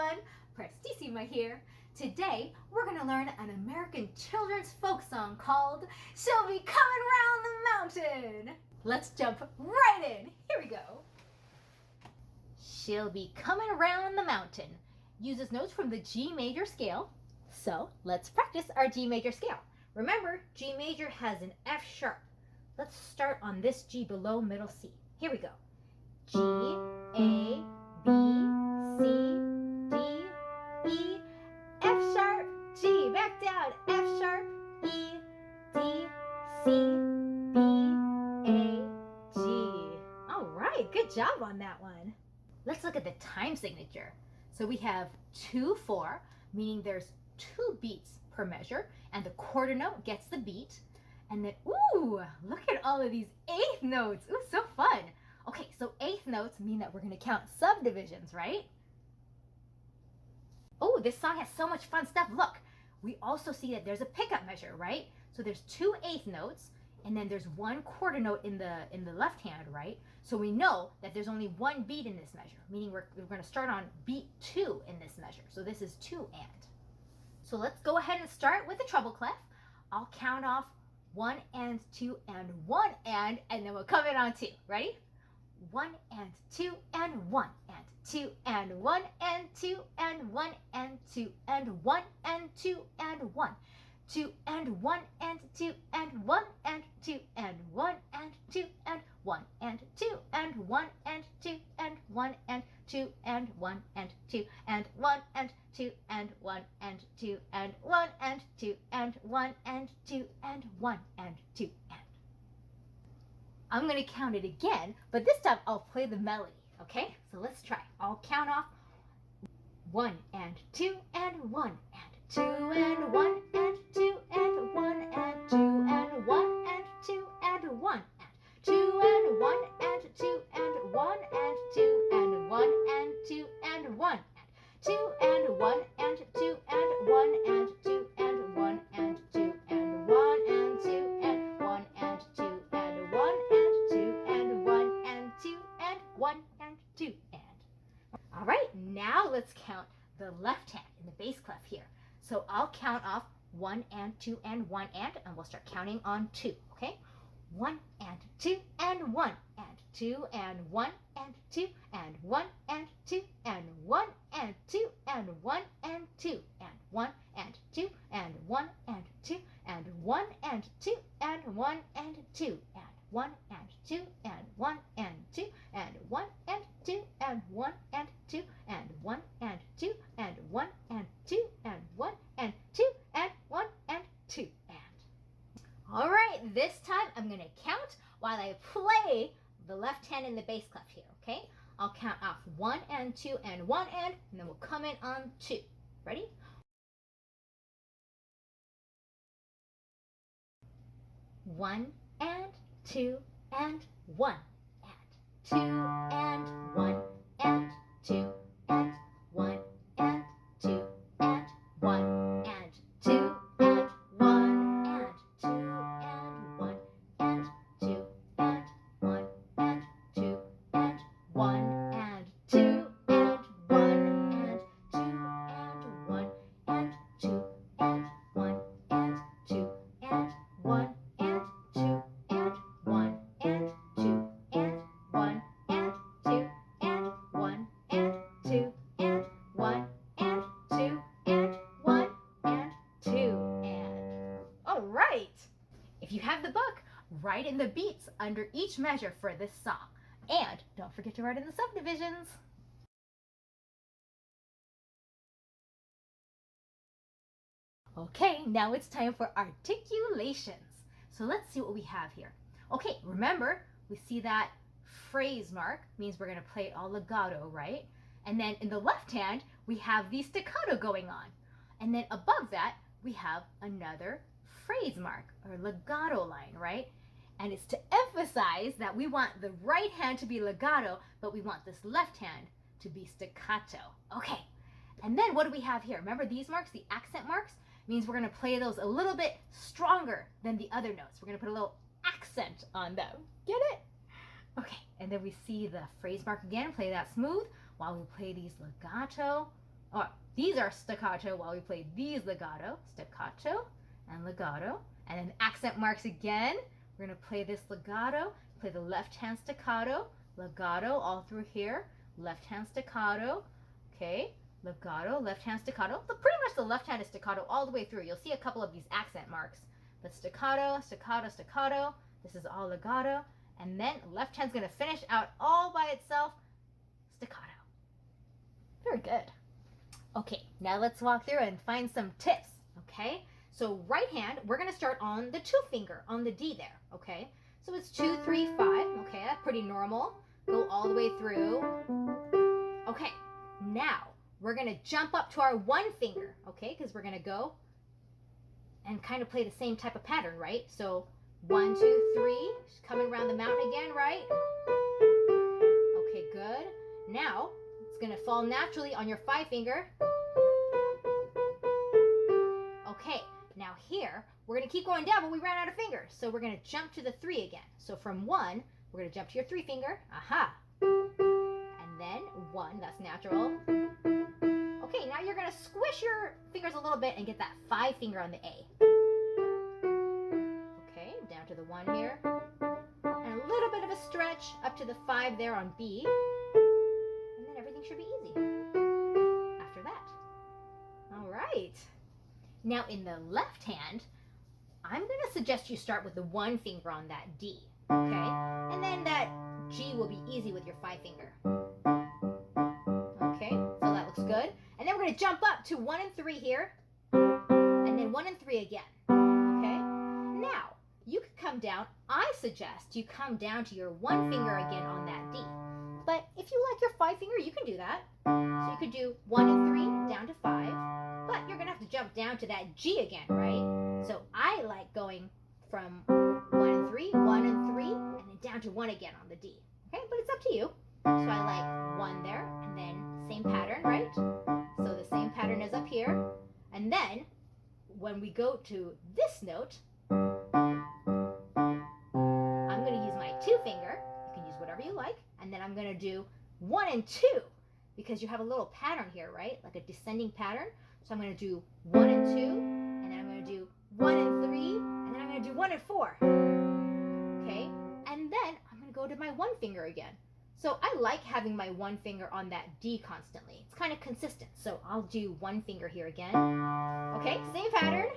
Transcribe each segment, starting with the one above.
everyone, Prestissima here. Today we're going to learn an American children's folk song called She'll Be Comin' Round the Mountain. Let's jump right in. Here we go. She'll be coming round the mountain uses notes from the G major scale. So let's practice our G major scale. Remember, G major has an F sharp. Let's start on this G below middle C. Here we go. G, A, B, C, D, E, F sharp, G, back down, F sharp, E, D, C, B, A, G. All right, good job on that one. Let's look at the time signature. So we have 2-4, meaning there's 2 beats per measure, and the quarter note gets the beat. And then, ooh, look at all of these eighth notes. Ooh, so fun. Okay, so eighth notes mean that we're going to count subdivisions, right? Oh, this song has so much fun stuff. Look, we also see that there's a pickup measure, right? So there's 2 eighth notes, and then there's 1 quarter note in the left hand, right? So we know that there's only 1 beat in this measure, meaning we're going to start on beat 2 in this measure. So this is 2 and. So let's go ahead and start with the treble clef. I'll count off 1 and 2 and 1 and then we'll come in on 2. Ready? 1 and 2 and 1 and 2 and 1 and 2 and 1 and 2 and 1 and 2 and 1. 2 and 1 and 2 and 1 and 2 and 1 and 2 and 1 and 2 and 1 and 2 and 1 and 2 and 1 and 2 and 1 and 2 and 1 and 2 and 1 and 2 and 1 and 2 and 1 and 2 and. I'm going to count it again, but this time I'll play the melody, okay? So let's try. I'll count off 1 and 2 and 1 and 2 and 1 and 2 and 1 and 2 and 1 and 2 and 1 and 2 and 1 and 2 and 1 and 2 and 1 and 2 and 1 and 2 and 1 and 2 and 1 and 2 and 1 and 2 and 1 and 2 and 1 and 2 and 1 and 2 and 1 and 2 and 1 and 2 and. All right, now let's count the left hand in the bass clef here. So I'll count off 1 and 2 and 1 and we'll start counting on 2, okay? 1 and 2 and 1 and 2 and 1 and 2 and 1 and 2 and 1 and 2 and 1 and 2 and 1 and 2 and 1 and 2 and 1 and 2 and 1 and 2 and 1 and 2 and 1 and 2 and 1 and 2 and 1 and 2 and 1 and 2 and 1 and 2 and 1 and 2 and 1 and 2 and. All right, this time I'm going to count while I play the left hand in the bass clef here, okay? I'll count off 1 and 2 and 1 and then we'll come in on 2. Ready? 1 and 2 and 1 and 2 and 1 and 2 and 1 and 2 and 1 and 2 and 1 and 2 and 1 and 2 and 1 and 2 and 1 and 2 and 1 and 2 and 1 and 2 and 1 and 2 and 1 and 2 and 1 and 2 and 1 and 2 and 1 and 2 and 1 and 2 and 1 and 2 and. All right. If you have the book, write in the beats under each measure for this song. And don't forget to write in the subdivisions. Okay, now it's time for articulations. So let's see what we have here. Okay, remember, we see that phrase mark means we're going to play it all legato, right? And then in the left hand, we have the staccato going on. And then above that, we have another phrase mark or legato line, right? And it's to emphasize that we want the right hand to be legato, but we want this left hand to be staccato. Okay, and then what do we have here? Remember these marks, the accent marks? Means we're going to play those a little bit stronger than the other notes. We're going to put a little accent on them. Get it? Okay, and then we see the phrase mark again, play that smooth while we play these legato Oh, these are staccato while we play these legato. Staccato and legato. And then accent marks again. We're going to play this legato, play the left hand staccato, legato all through here, left hand staccato, okay, legato, left hand staccato. So pretty much the left hand is staccato all the way through. You'll see a couple of these accent marks. But staccato, staccato, staccato. This is all legato. And then left hand's going to finish out all by itself, staccato. Very good. Okay, now let's walk through and find some tips, okay? So right hand, we're going to start on the 2 finger, on the D there, okay? So it's 2, 3, 5, okay, that's pretty normal. Go all the way through. Okay, now we're going to jump up to our 1 finger, okay? Because we're going to go and kind of play the same type of pattern, right? So 1, 2, 3, coming around the mountain again, right? Okay, good. Now, it's going to fall naturally on your 5 finger. Okay, now here, we're going to keep going down, but we ran out of fingers. So we're going to jump to the 3 again. So from 1, we're going to jump to your 3 finger. Aha. And then 1, that's natural. Okay, now you're going to squish your fingers a little bit and get that 5 finger on the A. Okay, down to the 1 here. And a little bit of a stretch up to the 5 there on B. And then everything should be easy after that. All right. Now in the left hand, I'm going to suggest you start with the 1 finger on that D, okay? And then that G will be easy with your 5 finger. Okay, so that looks good. And then we're going to jump up to 1 and 3 here, and then 1 and 3 again, okay? Now, you could come down. I suggest you come down to your 1 finger again on that D. But if you like your 5 finger, you can do that. So you could do 1 and 3 down to 5. But you're going to have to jump down to that G again, right? So I like going from 1 and 3, 1 and 3, and then down to 1 again on the D. Okay, but it's up to you. So I like 1 there, and then same pattern, right? So the same pattern is up here. And then when we go to this note, I'm going to use my 2 finger. You can use whatever you like. And then I'm going to do 1 and 2 because you have a little pattern here, right? Like a descending pattern. So I'm going to do 1 and 2, and then I'm going to do 1 and 3, and then I'm going to do 1 and 4. Okay? And then I'm going to go to my 1 finger again. So I like having my 1 finger on that D constantly. It's kind of consistent. So I'll do 1 finger here again. Okay, same pattern.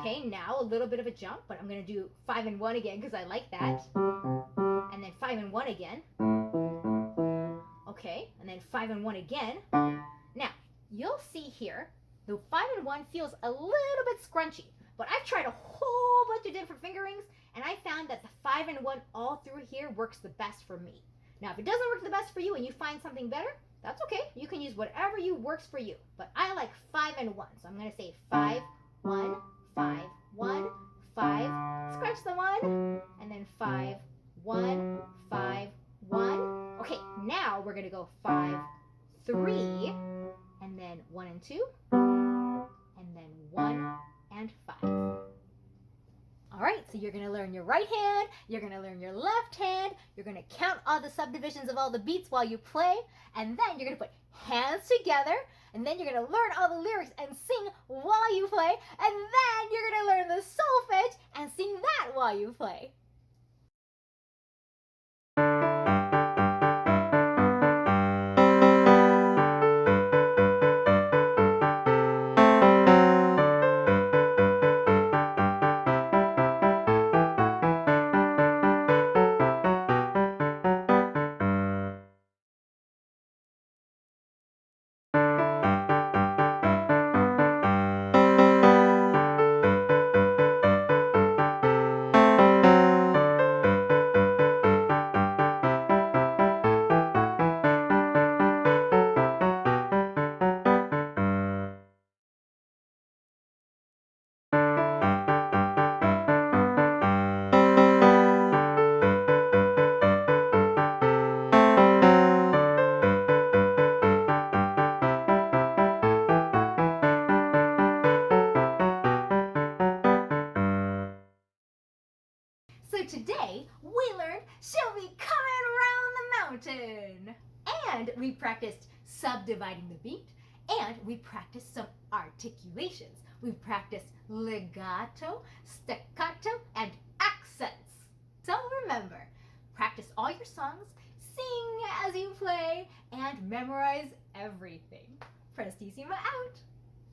Okay, now a little bit of a jump, but I'm going to do 5 and 1 again because I like that. And then 5 and 1 again. Okay, and then 5 and 1 again. Now, you'll see here, the 5 and 1 feels a little bit scrunchy, but I've tried a whole bunch of different fingerings, and I found that the 5 and 1 all through here works the best for me. Now, if it doesn't work the best for you and you find something better, that's okay. You can use whatever works for you, but I like 5 and 1, so I'm going to say 5, 1, 5, 1, 5, scratch the 1, and then 5, 1, 5, 1. Okay, now we're going to go 5, 3, and then 1 and 2, and then 1 and 5. All right, so you're going to learn your right hand, you're going to learn your left hand, you're going to count all the subdivisions of all the beats while you play, and then you're going to put hands together, and then you're going to learn all the lyrics and sing while you play, and then you're going to learn the solfege and sing that while you play. So today, we learned She'll Be Comin' Round the Mountain. And we practiced subdividing the beat, and we practiced some articulations. We practiced legato, staccato, and accents. So remember, practice all your songs, sing as you play, and memorize everything. Prestissima out!